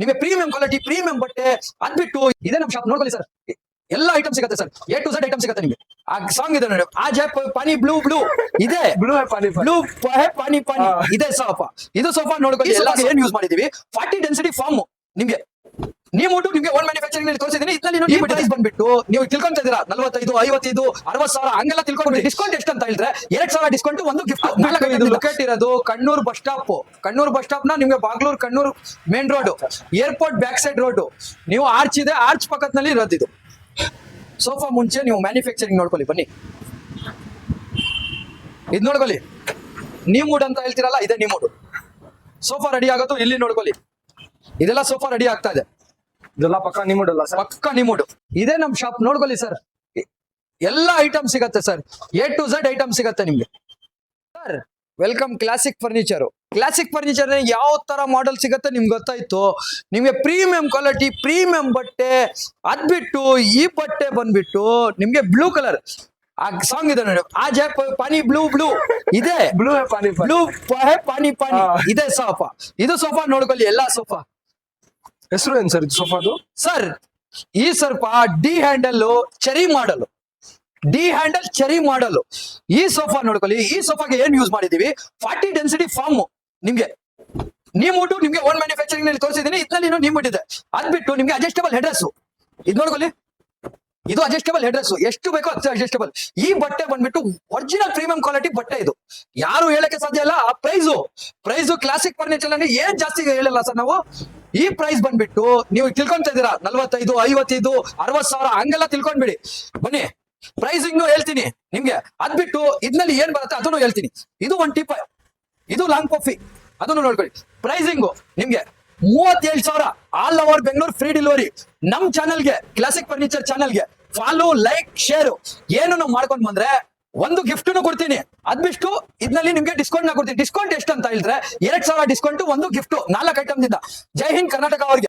ನಿಮಗೆ premium quality premium ಬಟ್ಟೆ ಅದ್ಬಿಟ್ಟು ಇದೇ ನಮ್ಮ ಶಾಪ್ ನೋಡ್ಕೊಳ್ಳಿ ಸರ್. ಎಲ್ಲ ಐಟಮ್ ಸಿಗುತ್ತೆ sir, A to Z item ಸಿಗುತ್ತೆ ನಿಮಗೆ. ಆ ಸಾಂಗ್ ಇದೆ ನೋಡಿ, ಆ ಜೈ ಪಾನಿ ಬ್ಲೂ ಬ್ಲೂ ಇದೆ, ಬ್ಲೂ ಪಾನಿ ಬ್ಲೂ ಪಾನಿ ಪಾನಿ ಇದೆ ಸೋಫಾ. ಇದು ಸೋಫಾ ನೋಡ್ಕೊಳ್ಳಿ, ಎಲ್ಲ ಏನ್ ಯೂಸ್ ಮಾಡಿದೀವಿ 40 ಡೆನ್ಸಿಟಿ ಫಾರ್ಮ್ ನಿಮ್ಗೆ. ನೀವು ನಿಮ್ಗೆ ಓನ್ ಮ್ಯಾನುಫ್ಯಾಕ್ಚರಿಂಗ್ ನಲ್ಲಿ ತೋರಿಸಿದೀನಿ. ಇದರಲ್ಲಿ ಪ್ರೈಸ್ ಬಂದ್ಬಿಟ್ಟು ನೀವು ತಿಳ್ಕೊಂತ ಇದೀರಾ 45, 55, 60 ಸಾವಿರ ಹಂಗೆಲ್ಲ ತಿಳ್ಕೊಂಡು ಡಿಸ್ಕೌಂಟ್ ಎಷ್ಟು ಅಂತ ಹೇಳಿದ್ರೆ 2,000 ಡಿಸ್ಕೌಂಟ್, ಒಂದು ಗಿಫ್ಟ್. ಇದು ಲೊಕೇಟ್ ಇರೋದು Kannur bus stop. Kannur bus stop ನ ನಿಮ್ಗೆ Bagalur Kannur main road, airport back side road. ನೀವು ಆರ್ಚ್ ಇದೆ, ಆರ್ಚ್ ಪಕ್ಕದಲ್ಲಿ ಇರೋದು ಇದು ಸೋಫಾ. ಮುಂಚೆ ನೀವು ಮ್ಯಾನುಫ್ಯಾಕ್ಚರಿಂಗ್ ನೋಡ್ಕೊಳ್ಳಿ ಬನ್ನಿ, ಇದು ನೋಡ್ಕೊಳ್ಳಿ. ನೀವು ಮೂಡ್ ಅಂತ ಹೇಳ್ತೀರಲ್ಲ, ಇದೆ ನೀವು ಮೂಡ್. ಸೋಫಾ ರೆಡಿ ಆಗೋದು ಇಲ್ಲಿ ನೋಡ್ಕೊಳ್ಳಿ, ಇದೆಲ್ಲ ಸೋಫಾ ರೆಡಿ ಆಗ್ತಾ ಇದೆ. ಇದೆಲ್ಲ ಪಕ್ಕ ನಿಮ್ಮುಡಲ್ಲ ಸರ್, ಪಕ್ಕ ನಿಮ್ಮುಡು. ಇದೇ ನಮ್ ಶಾಪ್ ನೋಡ್ಕೊಳ್ಳಿ ಸರ್. ಎಲ್ಲ ಐಟಮ್ ಸಿಗತ್ತೆ sir, A to Z item ಸಿಗತ್ತೆ ನಿಮ್ಗೆ sir. Welcome classic furniture. Classic furniture ಯಾವ ತರ ಮಾಡೆಲ್ ಸಿಗತ್ತೆ ನಿಮ್ಗೆ ಗೊತ್ತಾಯ್ತು. ನಿಮ್ಗೆ ಪ್ರೀಮಿಯಂ ಕ್ವಾಲಿಟಿ ಪ್ರೀಮಿಯಂ ಬಟ್ಟೆ ಅದ್ಬಿಟ್ಟು ಈ ಬಟ್ಟೆ ಬಂದ್ಬಿಟ್ಟು ನಿಮ್ಗೆ ಬ್ಲೂ ಕಲರ್ ಆ ಸಾಂಗ್ ಇದೆ ನೋಡಿ, ಆ ಜೈ ಪಾನಿ ಬ್ಲೂ ಬ್ಲೂ ಇದೆ, ಬ್ಲೂ ಪಾನಿ ಬ್ಲೂ ಪಾನಿ ಪಾನಿ ಇದೆ ಸೋಫಾ. ಇದು ಸೋಫಾ ನೋಡ್ಕೊಳ್ಳಿ, ಎಲ್ಲಾ ಸೋಫಾ. ಹೆಸರು ಏನ್ ಸರ್ ಇದು ಸೋಫಾದು? ಸರ್ ಈ ಸ್ವಲ್ಪ ಡಿ ಹ್ಯಾಂಡಲ್ ಚೆರಿ ಮಾಡಲು, ಡಿ ಹ್ಯಾಂಡಲ್ ಚೆರಿ ಮಾಡಲು ಈ ಸೋಫಾ ನೋಡ್ಕೊಳ್ಳಿ. ಈ ಸೋಫಾಗೆ ಏನ್ ಯೂಸ್ ಮಾಡಿದೀವಿ 40 ಡೆನ್ಸಿಟಿ ಫಾರ್ಮ್ ನಿಮ್ಗೆ. ನೀವು ನಿಮ್ಗೆ ಓನ್ ಮ್ಯಾನುಫ್ಯಾಕ್ಚರಿಂಗ್ ನಲ್ಲಿ ತೋರಿಸಿದೀನಿ. ಇದರಲ್ಲಿ ನೀವು ಇದೆ ಅದ್ಬಿಟ್ಟು ನಿಮ್ಗೆ ಅಡ್ಜಸ್ಟಬಲ್ ಹೆಡ್ರೆಸ್. ಇದು ನೋಡ್ಕೊಳ್ಳಿ, ಇದು ಅಡ್ಜಸ್ಟಬಲ್ ಹೆಡ್ರೆಸ್, ಎಷ್ಟು ಬೇಕೋ ಅಷ್ಟು ಅಡ್ಜಸ್ಟಬಲ್. ಈ ಬಟ್ಟೆ ಬಂದ್ಬಿಟ್ಟು ಒರಿಜಿನಲ್ ಪ್ರೀಮಿಯಂ ಕ್ವಾಲಿಟಿ ಬಟ್ಟೆ. ಇದು ಯಾರು ಹೇಳಕ್ಕೆ ಸಾಧ್ಯ ಇಲ್ಲ. ಆ ಪ್ರೈಸು ಕ್ಲಾಸಿಕ್ ಫರ್ನಿಚರ್ ನಲ್ಲಿ ಏನ್ ಜಾಸ್ತಿ ಹೇಳಲ್ಲ ಸರ್ ನಾವು. ಈ ಪ್ರೈಸ್ ಬಂದ್ಬಿಟ್ಟು ನೀವು ತಿಳ್ಕೊಂತ ಇದೀರಾ 45, 55, 60 ಸಾವಿರ ಹಂಗೆಲ್ಲ ತಿಳ್ಕೊಂಡ್ಬಿಡಿ. ಬನ್ನಿ ಪ್ರೈಸಿಂಗ್ ಹೇಳ್ತೀನಿ ನಿಮ್ಗೆ. ಅದ್ಬಿಟ್ಟು ಇದ್ನಲ್ಲಿ ಏನ್ ಬರುತ್ತೆ ಅದನ್ನು ಹೇಳ್ತೀನಿ. ಇದು 1 ಟಿಪ್, ಇದು ಲಾಂಗ್ ಕಾಫಿ, ಅದನ್ನು ನೋಡ್ಕೊಳ್ಳಿ. ಪ್ರೈಸಿಂಗು ನಿಮ್ಗೆ 37,000 all over Bengaluru free delivery. ನಮ್ ಚಾನಲ್ಗೆ, ಕ್ಲಾಸಿಕ್ ಫರ್ನಿಚರ್ ಚಾನಲ್ಗೆ ಫಾಲೋ, ಲೈಕ್, ಶೇರ್ ಏನು ನಾವು ಮಾಡ್ಕೊಂಡ್ ಬಂದ್ರೆ ಒಂದು ಗಿಫ್ಟ್ ಕೊಡ್ತೀನಿ. ಅದ್ಬಿಟ್ಟು ಇದ್ನಲ್ಲಿ ನಿಮ್ಗೆ ಡಿಸ್ಕೌಂಟ್ ಕೊಡ್ತೀನಿ. ಡಿಸ್ಕೌಂಟ್ ಎಷ್ಟು ಅಂತ ಹೇಳಿದ್ರೆ 2,000 ಡಿಸ್ಕೌಂಟ್, ಒಂದು ಗಿಫ್ಟ್, 4 ಐಟಮ್ ದಿಂದ. ಜೈ ಹಿಂದ್ ಕರ್ನಾಟಕ ಅವ್ರಿಗೆ.